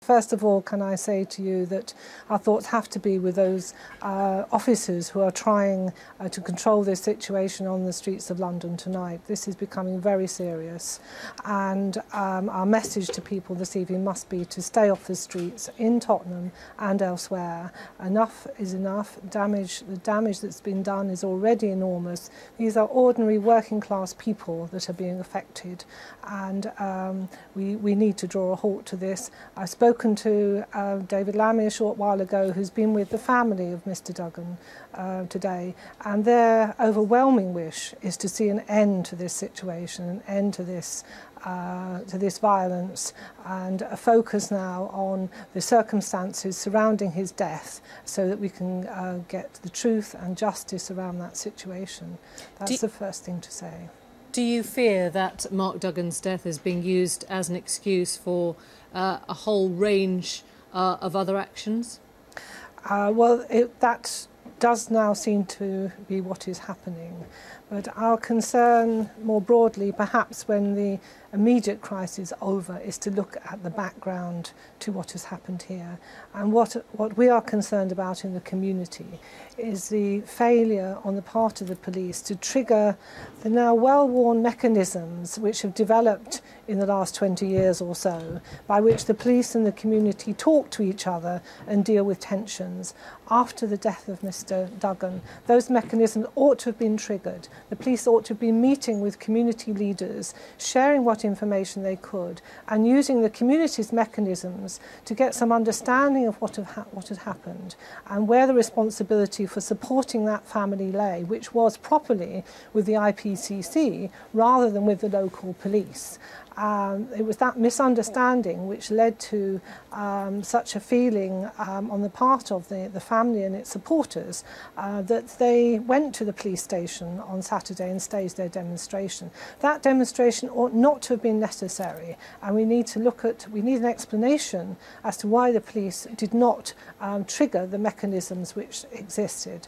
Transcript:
First of all, can I say to you that our thoughts have to be with those officers who are trying to control this situation on the streets of London tonight. This is becoming very serious, and our message to people this evening must be to stay off the streets in Tottenham and elsewhere. Enough is enough. The damage that's been done is already enormous. These are ordinary working class people that are being affected, and we need to draw a halt to this. I've spoken to David Lammy a short while ago, who's been with the family of Mr Duggan today, and their overwhelming wish is to see an end to this situation, an end to this violence, and a focus now on the circumstances surrounding his death so that we can get the truth and justice around that situation. That's the first thing to say. Do you fear that Mark Duggan's death is being used as an excuse for a whole range of other actions? Well, that does now seem to be what is happening. But our concern more broadly, perhaps when the immediate crisis is over, is to look at the background to what has happened here. And what we are concerned about in the community is the failure on the part of the police to trigger the now well-worn mechanisms which have developed in the last 20 years or so, by which the police and the community talk to each other and deal with tensions. After the death of Mr Duggan, those mechanisms ought to have been triggered. The police ought to be meeting with community leaders, sharing what information they could, and using the community's mechanisms to get some understanding of what had happened and where the responsibility for supporting that family lay, which was properly with the IPCC rather than with the local police. It was that misunderstanding which led to such a feeling on the part of the family and its supporters that they went to the police station on Saturday and staged their demonstration. That demonstration ought not to have been necessary, and we need an explanation as to why the police did not trigger the mechanisms which existed.